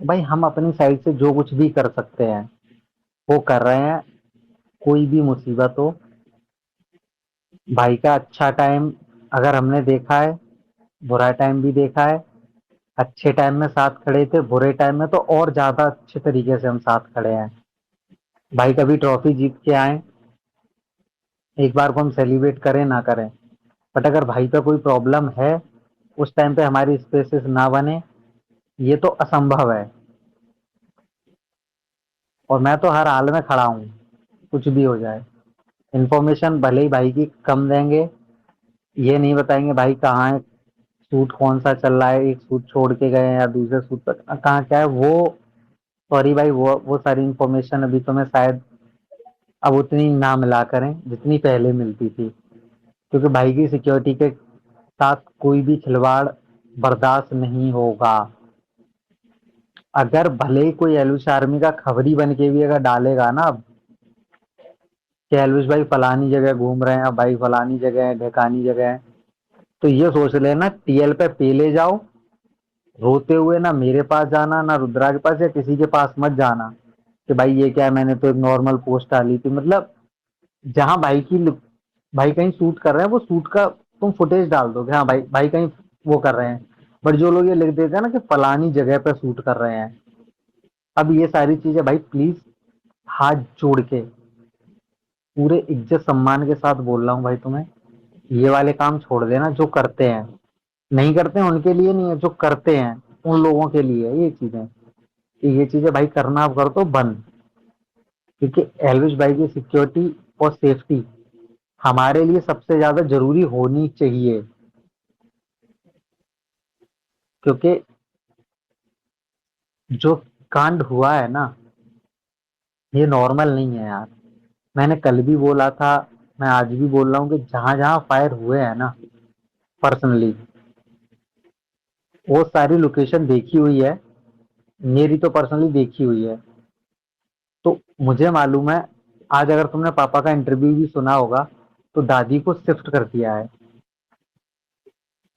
भाई हम अपनी साइड से जो कुछ भी कर सकते हैं वो कर रहे हैं। कोई भी मुसीबत हो, भाई का अच्छा टाइम अगर हमने देखा है, बुरा टाइम भी देखा है। अच्छे टाइम में साथ खड़े थे, बुरे टाइम में तो और ज्यादा अच्छे तरीके से हम साथ खड़े हैं। भाई कभी ट्रॉफी जीत के आए, एक बार को हम सेलिब्रेट करें ना करें, बट अगर भाई पे कोई प्रॉब्लम है, उस टाइम पे हमारी स्पेसेस ना बने, ये तो असंभव है। और मैं तो हर हाल में खड़ा हूँ, कुछ भी हो जाए। इन्फॉर्मेशन भले ही भाई की कम देंगे, ये नहीं बताएंगे भाई कहाँ है, सूट कौन सा चल रहा है, एक सूट छोड़ के गए हैं या दूसरे सूट पर कहाँ क्या है वो। सॉरी भाई, वो सारी इन्फॉर्मेशन अभी तो मैं शायद अब उतनी ना मिला करें जितनी पहले मिलती थी, क्योंकि भाई की सिक्योरिटी के साथ कोई भी खिलवाड़ बर्दाश्त नहीं होगा। अगर भले ही कोई एलविश आर्मी का खबरी बन के भी अगर डालेगा ना कि एलविश भाई फलानी जगह घूम रहे हैं, भाई फलानी जगह है, ढेकानी जगह है, तो ये सोच लेना टीएल पे पेले जाओ, रोते हुए ना मेरे पास जाना ना रुद्रा के पास या किसी के पास मत जाना कि भाई ये क्या है, मैंने तो एक नॉर्मल पोस्ट डाली थी। मतलब जहां भाई कहीं शूट कर रहे हैं वो शूट का तुम फुटेज डाल दो कि हाँ भाई भाई कहीं वो कर रहे हैं। बट जो लोग ये लिख देते हैं ना कि फलानी जगह पे शूट कर रहे हैं, अब ये सारी चीजें भाई प्लीज हाथ जोड़ के पूरे इज्जत सम्मान के साथ बोल रहा हूँ भाई तुम्हें, ये वाले काम छोड़ देना जो करते हैं। नहीं करते हैं उनके लिए नहीं है, जो करते हैं उन लोगों के लिए है ये चीजें, कि ये चीजें भाई करना अब कर दो बंद। क्योंकि एलविश भाई की सिक्योरिटी और सेफ्टी हमारे लिए सबसे ज्यादा जरूरी होनी चाहिए। क्योंकि जो कांड हुआ है ना, ये नॉर्मल नहीं है यार। मैंने कल भी बोला था, मैं आज भी बोल रहा हूँ कि जहां जहां फायर हुए हैं ना, पर्सनली वो सारी लोकेशन देखी हुई है, मेरी तो पर्सनली देखी हुई है। तो मुझे मालूम है, आज अगर तुमने पापा का इंटरव्यू भी सुना होगा तो दादी को शिफ्ट कर दिया है,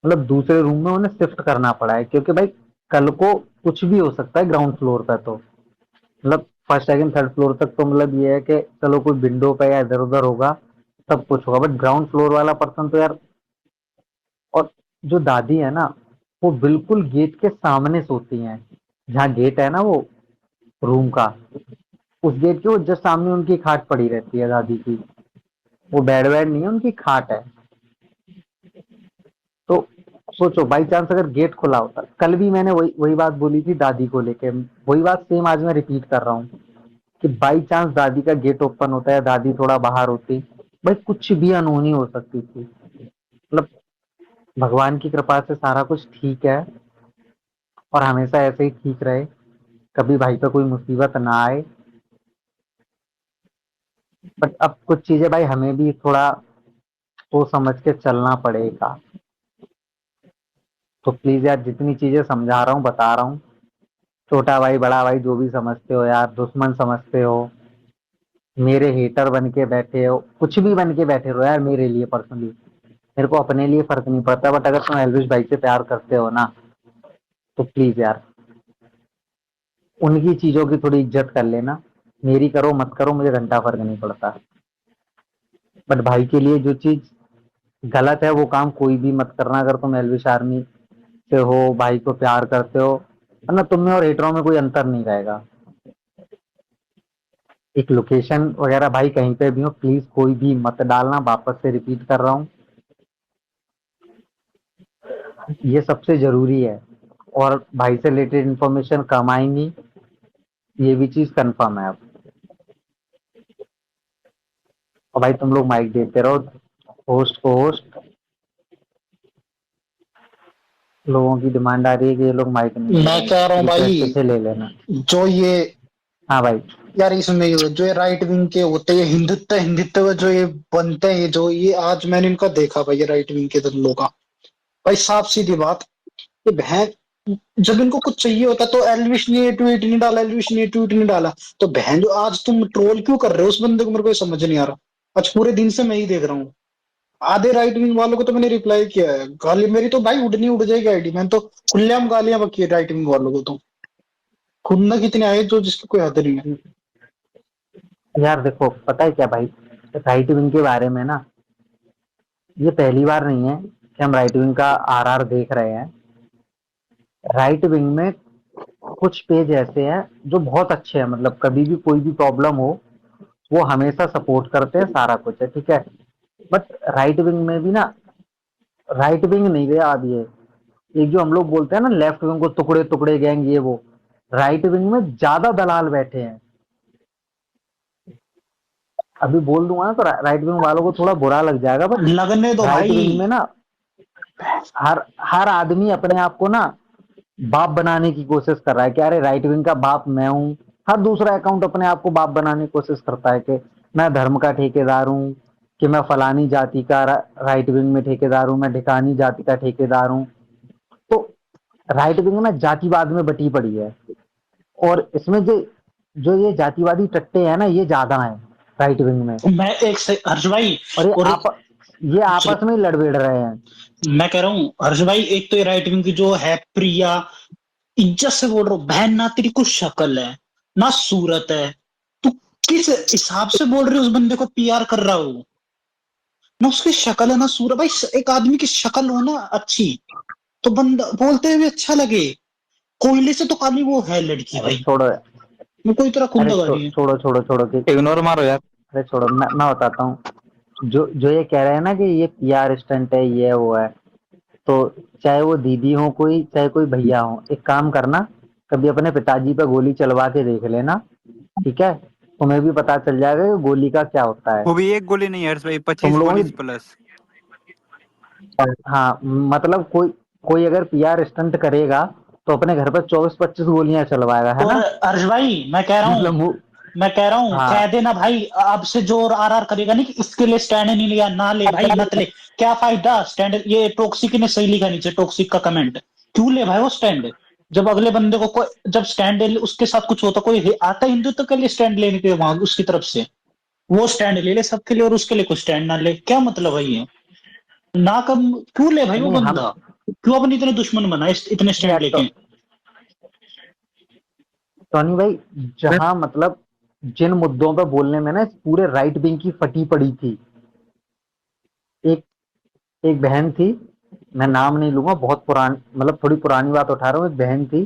मतलब दूसरे रूम में उन्हें शिफ्ट करना पड़ा है। क्योंकि भाई कल को कुछ भी हो सकता है ग्राउंड फ्लोर पे, तो मतलब फर्स्ट सेकंड थर्ड फ्लोर तक तो मतलब ये है कि चलो कोई विंडो पे या इधर उधर होगा, सब कुछ होगा, बट ग्राउंड फ्लोर वाला पर्सन तो यार। और जो दादी है ना, वो बिल्कुल गेट के सामने सोती हैं, जहाँ गेट है ना वो रूम का, उस गेट के वो जस्ट सामने उनकी खाट पड़ी रहती है दादी की। वो बेड वेड नहीं है, उनकी खाट है। तो सोचो बाई चांस अगर गेट खुला होता, कल भी मैंने वही वही बात बोली थी दादी को लेके, वही बात सेम आज मैं रिपीट कर रहा हूँ कि बाई चांस दादी का गेट ओपन होता है, दादी थोड़ा बाहर होती, भाई कुछ भी अनहोनी हो सकती थी। मतलब भगवान की कृपा से सारा कुछ ठीक है और हमेशा ऐसे ही ठीक रहे, कभी भाई पे कोई मुसीबत ना आए। बट अब कुछ चीजें भाई हमें भी थोड़ा सोच समझ के चलना पड़ेगा। तो प्लीज यार, जितनी चीजें समझा रहा हूँ बता रहा हूँ, छोटा भाई बड़ा भाई जो भी समझते हो यार, दुश्मन समझते हो, मेरे हेटर बन के बैठे हो, कुछ भी बन के बैठे रहो यार, मेरे लिए पर्सनली मेरे को अपने लिए फर्क नहीं पड़ता, बट अगर तुम एलविश भाई से प्यार करते हो ना, तो प्लीज यार उनकी चीजों की थोड़ी इज्जत कर लेना। मेरी करो मत करो, मुझे घंटा फर्क नहीं पड़ता, बट भाई के लिए जो चीज गलत है वो काम कोई भी मत करना। अगर तुम एलविश आर्मी से हो, भाई को प्यार करते हो, वरना तुम में और हेटरों में कोई अंतर नहीं रहेगा। एक लोकेशन वगैरह भाई कहीं पे भी हो, प्लीज कोई भी मत डालना, वापस से रिपीट कर रहा हूँ, ये सबसे जरूरी है। और भाई से रिलेटेड इंफॉर्मेशन कम आएंगी, ये भी चीज कंफर्म है अब। और भाई तुम लोग माइक देते रहो, होस्ट को होस्ट, लोगों की डिमांड आ रही है कि ये लोग माइक नहीं दे मैं रहे हैं, कह रहा हूँ रिक्वेस्ट भाई, से ले लेना। जो ये हाँ भाई। यार इसमें जो ये राइट विंग के होते हैं, हिंदुत्व हिंदुत्व जो ये बनते हैं, ये जो ये आज मैंने इनका देखा भाई, ये राइट विंग के लोगों का। भाई साफ सीधी बात, ये बहन जब इनको कुछ चाहिए होता तो एलविश ने ये ट्वीट नहीं डाला, एलविश ने ये ट्वीट नहीं डाला, तो बहन जो आज तुम ट्रोल क्यों कर रहे हो उस बंदे को, मेरे को ये समझ नहीं आ रहा। आज पूरे दिन से मैं ही देख रहा हूँ, आधे राइट विंग वालों को तो मैंने रिप्लाई किया है, गाली मेरी तो भाई उड़नी उड़ जाएगी आईडी, मैंने तो खुलेआम गालियां बकी है राइट विंग वालों को तो। खुन्नस कितने आए जो जिसकी कोई हद नहीं है। यार देखो पता है क्या भाई, राइट विंग के बारे में ना, ये पहली बार नहीं है कि हम राइट विंग का आरआर देख रहे हैं। राइट विंग में कुछ पेज ऐसे हैं जो बहुत अच्छे हैं, मतलब कभी भी कोई भी प्रॉब्लम हो वो हमेशा सपोर्ट करते हैं, सारा कुछ है ठीक है। बट राइट विंग में भी ना, राइट विंग नहीं गया अब ये, एक जो हम लोग बोलते हैं ना लेफ्ट विंग को टुकड़े टुकड़े गैंग, ये वो राइट विंग में ज्यादा दलाल बैठे हैं। अभी बोल दूंगा ना तो राइट विंग वालों को थोड़ा बुरा लग जाएगा, बट लगने दो राइट भाई। विंग में ना हर हर आदमी अपने आप को ना बाप बनाने की कोशिश कर रहा है कि अरे राइट विंग का बाप मैं हूँ। हर दूसरा अकाउंट अपने आप को बाप बनाने की कोशिश करता है कि मैं धर्म का ठेकेदार हूँ, कि मैं फलानी जाति का राइट विंग में ठेकेदार हूँ, मैं ढिकानी जाति का ठेकेदार हूँ। तो राइट विंग ना जातिवाद में बटी पड़ी है, और इसमें जो जो ये जातिवादी टट्टे हैं ना ये ज्यादा हैं राइट विंग में, मैं एक से हर्ष भाई, और और ये आपस में ही लड़ भिड़ रहे हैं। मैं कह रहा हूँ हर्ष भाई, एक तो ये राइट विंग की जो है प्रिया, इज्जत से बोल रहा हूँ बहन, ना तेरी कुछ शक्ल है ना सूरत है, तू किस हिसाब से बोल रही है उस बंदे को पीआर कर रहा हो? ना उसकी शक्ल है ना सूरत। भाई एक आदमी की शक्ल हो ना अच्छी, तो बंदा बोलते हुए अच्छा लगे। कोयले से तो काली वो है लड़की अरे भाई, छोड़ो, मैं कोई तरह अरे खुंदा गाड़ी है। छोड़ो छोड़ो छोड़ो कि इग्नोर मारो यार। अरे छोड़ो, मैं बताता हूँ। जो जो ये कह रहे हैं ना कि ये पीआर स्टंट है, ये वो है, तो चाहे वो दीदी हो कोई, चाहे कोई भैया हो, एक काम करना, कभी अपने पिताजी पे गोली चलवा के देख लेना, ठीक है। तुम्हें भी पता चल जाएगा कि गोली का क्या होता है। वो भी एक गोली नहीं हर्ष भाई, तुम 25 लोगों गोली की, प्लस। हाँ मतलब कोई कोई अगर पीआर स्टंट करेगा तो अपने घर पर 24-25 गोलियां चलवाएगा, है और ना। हर्ष भाई मतलब वो, मैं कह रहा हूँ कह हाँ देना भाई, अब से जो आर करेगा नहीं कि इसके लिए स्टैंड नहीं लिया, ना ले भाई मत ले। क्या फायदा स्टैंड? ये टॉक्सिक ने सही लिखा नीचे, टॉक्सिक का कमेंट, क्यों ले भाई वो स्टैंड? जब अगले बंदे को कोई जब स्टैंड ले उसके साथ कुछ होता, कोई आता हिंदुत्व के लिए स्टैंड लेने के वहां उसकी तरफ से, वो स्टैंड ले ले सबके लिए और उसके लिए कोई स्टैंड ना ले, क्या मतलब है ये? ना कम क्यों ले भाई वो नहीं हम, बंदा? क्यों अपने इतने दुश्मन बनाए इतने स्टैंड यार तो लेके? टॉनी भाई, जहां मतलब जिन मुद्दों पर बोलने में ना इस पूरे राइट विंग की फटी पड़ी थी, एक एक बहन थी, मैं नाम नहीं लूंगा, बहुत पुरानी, मतलब थोड़ी पुरानी बात उठा रहा हूँ, एक बहन थी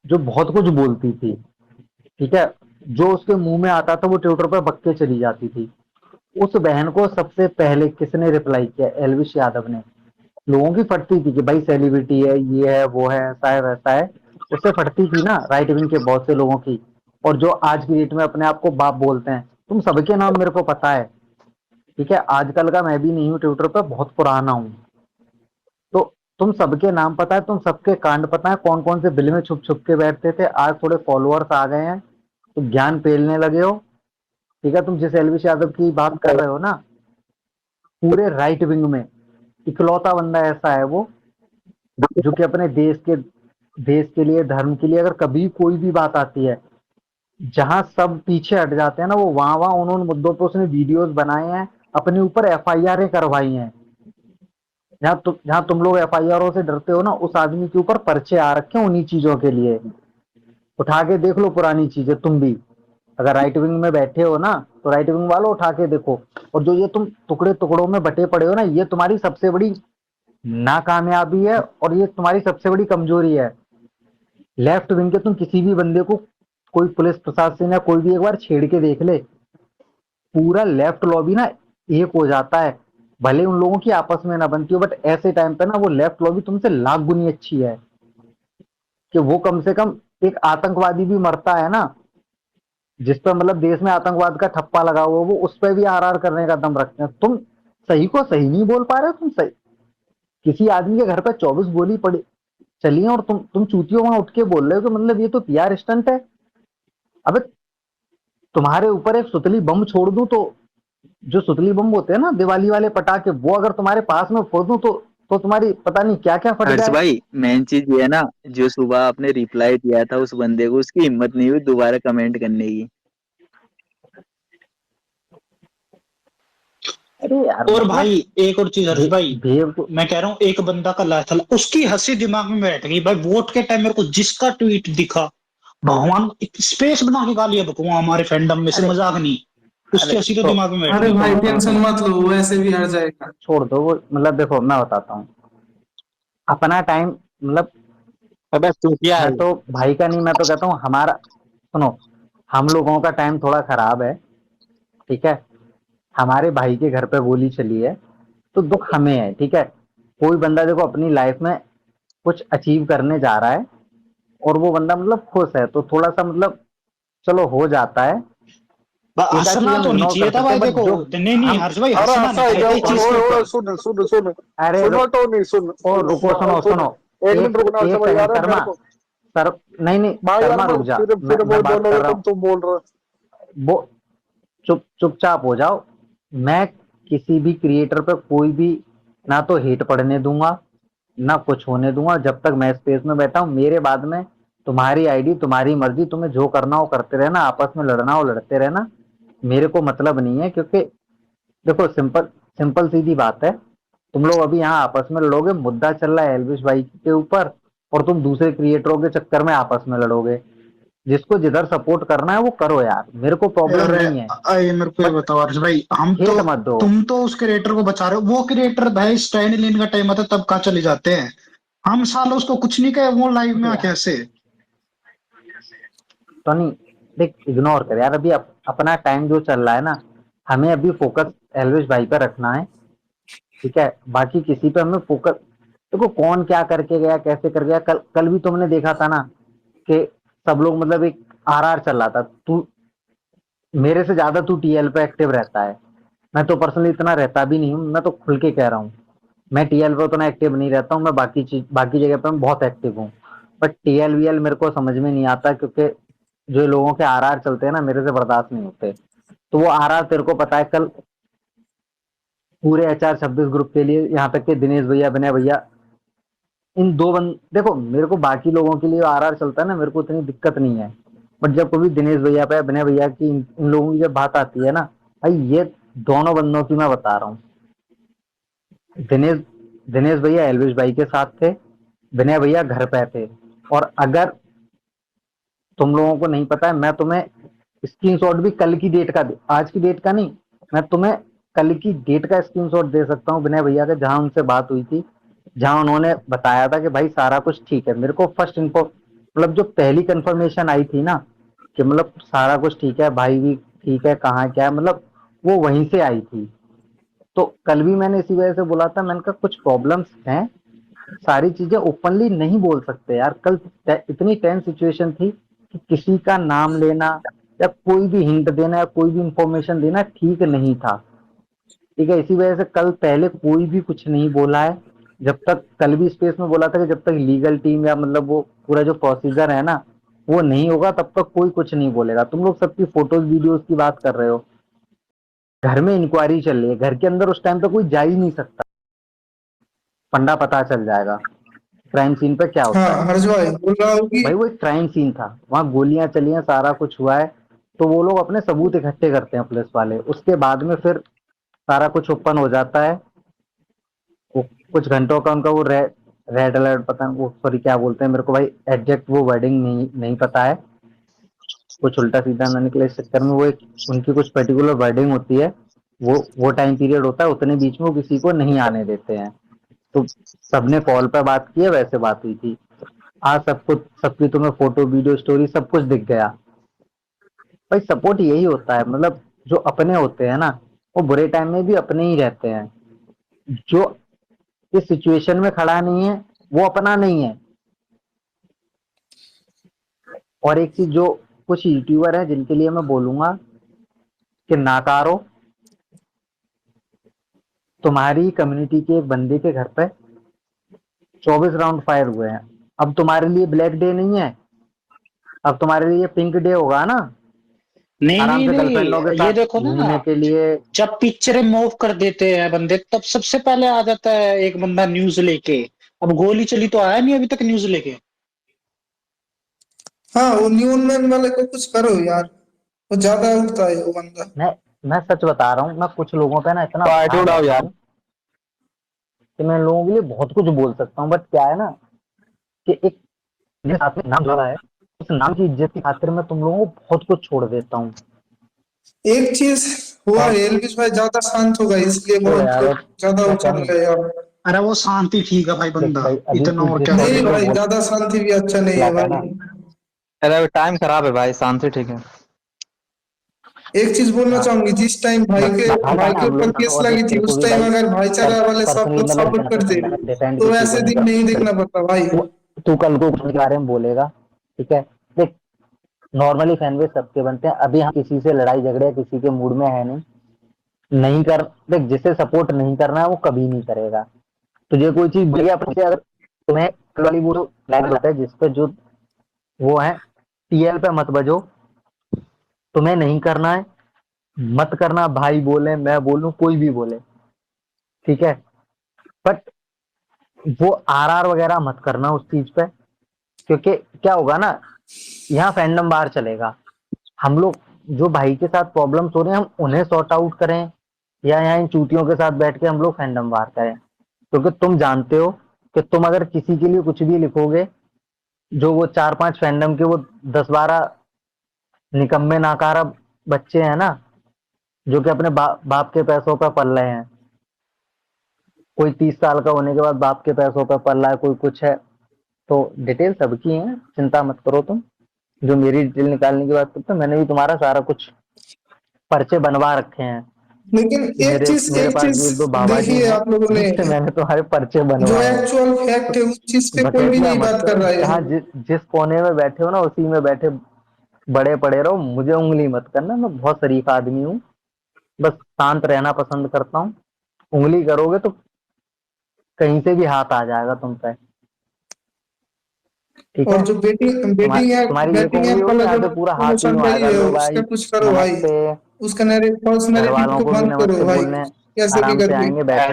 जो बहुत कुछ बोलती थी, ठीक है। जो उसके मुंह में आता था वो ट्विटर पर बक के चली जाती थी। उस बहन को सबसे पहले किसने रिप्लाई किया? एलविश यादव ने। लोगों की फटती थी कि भाई सेलिब्रिटी है, ये है वो है, ऐसा है वैसा है, उससे फटती थी ना राइट विंग के बहुत से लोगों की। और जो आज की डेट में अपने आप को बाप बोलते हैं, तुम सबके नाम मेरे को पता है, ठीक है। आजकल का मैं भी नहीं हूँ ट्विटर पर, बहुत पुराना हूँ। तो तुम सबके नाम पता है, तुम सबके कांड पता है, कौन कौन से बिल में छुप छुप के बैठते थे। आज थोड़े फॉलोअर्स आ गए हैं तो ज्ञान पेलने लगे हो, ठीक है। तुम जिस एलविश यादव की बात कर रहे हो ना, पूरे राइट विंग में इकलौता बंदा ऐसा है वो, जो कि अपने देश के लिए, धर्म के लिए, अगर कभी कोई भी बात आती है, जहां सब पीछे हट जाते हैं ना, वो वहां वहां उन मुद्दों पर उसने वीडियोस बनाए हैं, अपने ऊपर एफआईआर करवाई हैं। जहां तुम लोग एफआईआर से डरते हो ना, उस आदमी के ऊपर पर्चे आ रखे हैं उन्हीं चीजों के लिए। उठा के देख लो पुरानी चीजें तुम भी, अगर राइट विंग में बैठे हो ना, तो राइट विंग वालों उठा के देखो। और जो ये तुम टुकड़े टुकड़ों में बटे पड़े हो ना, ये तुम्हारी सबसे बड़ी नाकामयाबी है, और ये तुम्हारी सबसे बड़ी कमजोरी है। लेफ्ट विंग के तुम किसी भी बंदे को, कोई पुलिस प्रशासन या कोई भी एक बार छेड़ के देख ले, पूरा लेफ्ट लॉबी ना एक हो जाता है। भले उन लोगों की आपस में ना बनती हो, बट ऐसे टाइम पे ना वो लेफ्ट लॉबी तुमसे लाख गुनी अच्छी है, कि वो कम से कम एक आतंकवादी भी मरता है ना, जिस पर मतलब देश में आतंकवाद का ठप्पा लगा हुआ, वो उस पर भी आरआर करने का दम रखते हैं। तुम सही को सही नहीं बोल पा रहे हो, तुम सही, किसी आदमी के घर पर 24 गोली पड़ी चली है, और तुम चूतियों वहां उठ के बोल रहे हो कि मतलब ये तो पीआर स्टंट है। अबे तुम्हारे ऊपर एक सुतली बम छोड़ दूं तो, जो सुतली बम होते हैं ना दिवाली वाले पटाखे, वो अगर तुम्हारे पास में फोड़ दूं तो तुम्हारी पता नहीं क्या क्या फट हर्ष जाए। भाई मेन चीज ये है ना, जो सुबह आपने रिप्लाई दिया था उस बंदे को, उसकी हिम्मत नहीं हुई दोबारा कमेंट करने की। अरे यार और मतलब भाई एक और चीज हर्ष भाई, भेव को, मैं कह रहा हूँ एक बंदा का लाया था, उसकी हंसी दिमाग में बैठ गई भाई। वोट के टाइम मेरे को जिसका ट्वीट दिखा भगवान एक स्पेस बना के गालियां बकवा हमारे फैंडम में से, अरे मजाक नहीं। अरे उसके हंसी तो तो दिमाग में बैठ अरे गई। भाई सुनो सुनो टेंशन सुनो, मत लो, वैसे भी हट जाएगा। छोड़ दो वो, मतलब देखो मैं बताता हूँ अपना टाइम, मतलब अबे तू क्या मैं है? तो भाई का नहीं, मैं तो कहता हूँ हमारा, सुनो, हम लोगों का टाइम थोड़ा खराब है, ठीक है, हमारे भाई के घर पे गोली चली है तो दुख हमें है, ठीक है। कोई बंदा देखो अपनी लाइफ में कुछ अचीव करने जा रहा है और वो बंदा मतलब खुश है तो थोड़ा सा मतलब चलो हो जाता है, एक आध चीज हंसना हम तो नहीं इग्नोर कर चाहिए था सकते भाई, हैं, बट देखो जो नहीं नहीं हम, हर्ष भाई, अरे हंसना नहीं हंसा है चाहिए क्या? था इस चीज के ओए ऊपर। सुन सुन सुन, अरे सुनो तो नहीं, सुन और सुन रुको, सुनो सुन, सुनो, एक मिनट एक रुकना हर्षा एक भाई सेकंड यार, शर्मा, मेरे को सर, नहीं नहीं भाई यार, शर्मा मैं रुक जा, फिर मैं वो बात कर बोलोगे रहा हूँ, तुम बोल रहे हो। वो चुपचाप हो जाओ। मैं किसी भी क्रिएटर पे कोई भी ना तो हेट पढ़ने दूंगा ना कुछ होने दूंगा, जब तक मैं स्पेस में बैठा हूं, मेरे बाद में तुम्हारी आईडी तुम्हारी मर्जी, तुम्हें जो करना हो करते रहना, आपस में लड़ना हो लड़ते रहना, मेरे को मतलब नहीं है, क्योंकि देखो सिंपल सिंपल सीधी बात है, तुम लोग अभी यहाँ आपस में लड़ोगे, मुद्दा चल रहा है एल्विश भाई के ऊपर, और तुम दूसरे क्रिएटरों के चक्कर में आपस में लड़ोगे, जिसको जिधर सपोर्ट करना है वो करो यार, मेरे को प्रॉब्लम अरे नहीं है, अरे मेरे को ये बट बताओ हर्ष भाई, हम तो, हेट मत दो। तुम तो उस क्रिएटर को बचा रहे हो, वो क्रिएटर भाई स्टैंड लेने का टाइम आता है तब कहाँ चले जाते हैं। हम साल उसको कुछ नहीं कहे, वो लाइव में यार कैसे। तो नहीं, देख इग्नोर कर यार, अभी अपना टाइम जो चल रहा है ना, हमें अभी फोकस एल्विश भाई पर रखना है, ठीक है, बाकी किसी पे हमें फोकस, देखो कौन क्या करके गया कैसे कर गया, कल कल भी तुमने देखा था ना कि सब लोग मतलब एक आरआर चल रहा था, तू मेरे से ज्यादा तू टीएल पे एक्टिव रहता है, मैं तो पर्सनली इतना रहता भी नहीं हूँ, मैं तो खुल के कह रहा हूँ, मैं टीएल पे उतना एक्टिव नहीं रहता हूँ, मैं बाकी जगह पे मैं बहुत एक्टिव हूँ, बट टीएल वीएल मेरे को समझ में नहीं आता, क्योंकि जो लोगों के आरआर चलते हैं ना मेरे से बर्दाश्त नहीं होते, तो वो आरआर तेरे को पता है, कल पूरे HR26 ग्रुप के लिए, यहाँ तक कि दिनेश भैया विनय भैया, इन दो बंद, देखो मेरे को बाकी लोगों के लिए आरआर चलता है ना, मेरे को इतनी दिक्कत नहीं है, बट जब कभी दिनेश भैया पे विनय भैया की इन लोगों की जब बात आती है ना, भाई ये दोनों बंदों की मैं बता रहा हूँ, दिनेश दिनेश भैया एलविश भाई के साथ थे, विनय भैया घर पे थे, और अगर तुम लोगों को नहीं पता है, मैं तुम्हें स्क्रीनशॉट भी कल की डेट का, आज की डेट का नहीं, मैं तुम्हें कल की डेट का स्क्रीनशॉट दे सकता हूँ विनय भैया का, जहां उनसे बात हुई थी, जहां उन्होंने बताया था कि भाई सारा कुछ ठीक है, मेरे को फर्स्ट इन्फो, मतलब जो पहली कंफर्मेशन आई थी ना कि मतलब सारा कुछ ठीक है, भाई भी ठीक है, कहाँ क्या है, मतलब वो वहीं से आई थी, तो कल भी मैंने इसी वजह से बोला था, मैंने कहा कुछ प्रॉब्लम्स हैं, सारी चीजें ओपनली नहीं बोल सकते यार, कल इतनी टेंस सिचुएशन थी कि किसी का नाम लेना या कोई भी हिंट देना या कोई भी इंफॉर्मेशन देना ठीक नहीं था, ठीक है, इसी वजह से कल पहले कोई भी कुछ नहीं बोला है, जब तक कल भी स्पेस में बोला था कि जब तक लीगल टीम या मतलब वो पूरा जो प्रोसीजर है ना वो नहीं होगा तब तक कोई कुछ नहीं बोलेगा, तुम लोग सबकी फोटोज वीडियोस की बात कर रहे हो, घर में इंक्वायरी चल रही है, घर के अंदर उस टाइम पे कोई जा ही नहीं सकता, फंडा पता चल जाएगा क्राइम सीन पे क्या हाँ होता है, हर्ष भाई बोल रहा हूँ कि भाई वो एक क्राइम सीन था, वहां गोलियां चली हैं, सारा कुछ हुआ है, तो वो लोग अपने सबूत इकट्ठे करते हैं पुलिस वाले, उसके बाद में फिर सारा कुछ ओपन हो जाता है, वो कुछ घंटों का उनका वो रेड अलर्ट, पता वो सॉरी क्या बोलते हैं, मेरे को भाई एग्जैक्ट वो वर्डिंग नहीं पता है, कुछ उल्टा सीधा ना निकले इस चक्कर में, वो एक उनकी कुछ पर्टिकुलर वर्डिंग होती है, वो टाइम पीरियड होता है, उतने बीच में वो किसी को नहीं आने देते हैं, तो सबने कॉल पर बात की है, वैसे बात हुई थी, आज सब कुछ, सबकी तुम्हें फोटो वीडियो स्टोरी सब कुछ दिख गया, भाई सपोर्ट यही होता है, मतलब जो अपने होते हैं ना वो बुरे टाइम में भी अपने ही रहते हैं, जो इस सिचुएशन में खड़ा नहीं है वो अपना नहीं है, और एक चीज जो कुछ यूट्यूबर है जिनके लिए मैं बोलूंगा कि नाकारो, तुम्हारी कम्युनिटी के एक बंदे के घर पे 24 राउंड फायर हुए हैं, अब तुम्हारे लिए ब्लैक डे नहीं है, अब तुम्हारे लिए पिंक डे होगा ना, नहीं आराम नहीं से गर्लफ्रेंडों के नहीं, ये साथ देखो ना, घूमने के लिए, जब पिक्चरें मूव कर देते हैं बंदे तब सबसे पहले आ जाता है एक बंदा न्यूज लेके। अब गोली चली तो आया नहीं अभी तक न्यूज लेके। हाँ वो न्यून मैन वाले को कुछ करो यार, वो ज्यादा उड़ता है वो बंदा। मैं मैं सच बता रहा हूँ, मैं कुछ लोगों पे ना इतना पार्टी फायर उड़ाओ रहता यार। हूँ कि मैं लोगों के लिए बहुत कुछ बोल सकता हूँ, बट क्या है ना कि एक मेरे साथ में नाम जुड़ा है, उस नाम की इज्जत की खातिर मैं तुम लोगों को बहुत कुछ छोड़ देता हूँ। एक चीज हुआ है, एलविश भाई ज्यादा शांत होगा इसलिए वो छोड़ यार, मतलब ज्यादा मैं उछल कहूँ रहे हैं यार। अरे वो शांति ठीक है भाई, देख बंदा भाई, अभी इतना तू और जिस क्या नहीं टॉपिक पे बोलेगा। भाई, बोल ज्यादा शांति भी अच्छा नहीं रहा है था ना, भाई। अरे अभी टाइम खराब है भाई, शांति ठीक है। एक चीज बोलना हाँ, चाहूंगी, जिस टाइम भाई बस के भाई था भाई ना के हम ऊपर लोग ना, केस और देख लगी थी, तेरे को उस भी टाइम भाई अगर भाईचारा वाले सब पर्सनली लोग मतलब सपोर्ट रहना करते पसंद है, डिफेंड तो किसी को ऐसे नहीं दिन नहीं करता। देखना पड़ता भाई। तू कल को कुछ के बारे में बोलेगा, ठीक है? देख, नॉर्मली फैन बेस सबके बनते हैं, अभी हम किसी से लड़ाई झगड़े किसी के मूड में है नहीं, नहीं कर। देख, जिसे सपोर्ट नहीं करना है वो कभी नहीं करेगा। तुझे कोई चीज बढ़िया पसंद है, अगर तुम्हें कल वाली वो लाइन होता है जिसपे जो वो है, टीएल पे मत बजो, तुम्हें नहीं करना है, मत करना। भाई बोले, मैं बोलूं, कोई भी बोले, ठीक है? बट वो आरआर वगैरह मत करना उस चीज पे, क्योंकि क्या होगा ना, यहाँ फैंडम बार चलेगा। हम लोग जो भाई के साथ प्रॉब्लम्स हो रहे हैं हम उन्हें सॉर्ट आउट करें, या यहाँ इन चूतियों के साथ बैठ के हम लोग फैंडम वार करें? क्योंकि तुम जानते हो कि तुम अगर किसी के लिए कुछ भी लिखोगे, जो वो 4-5 फैंडम के वो 10-12 निकम्मे नाकारा बच्चे हैं ना, जो कि अपने बाप के पैसों पर पल रहे हैं, कोई 30 साल का होने के बाद बाप के पैसों पर पल रहा है, कोई कुछ है, तो डिटेल सबकी है, चिंता मत करो तुम। जो मेरी डिटेल निकालने की बात करते हो, मैंने भी तुम्हारा सारा कुछ पर्चे बनवा रखे हैं। लेकिन मेरे मेरे एक पास चीज भी 1-2 बाबा जी देखिए हैं आप लोगों ने, जिससे मैंने तुम्हारे पर्चे जो बनवाए हैं। एक्चुअल फैक्ट है उस चीज पे कोई भी बकैतिया नहीं मत बात कर करो, रहा जहाँ है। जिस कोने में बैठे हो ना उसी में बैठे बड़े पड़े रहो, मुझे उंगली मत करना, मैं बहुत शरीफ आदमी हूँ, बस शांत रहना पसंद करता हूँ। उंगली करोगे तो कहीं से भी हाथ आ जाएगा तुम पे, ठीक और है? जो तुम्हारी एक बैटिंग उंगली ऐप होगी, वाला जो आगे पूरा हाथ ही प्रमोशन यूं भाई आएगा, है लो उसका भाई कुछ करो भाई। नमस्ते। उसका फॉल्स घर नैरेटिव वालों को को भी बंद करो नमस्ते भाई, बोलने कैसे भी आराम से करके। आएंगे, बैठे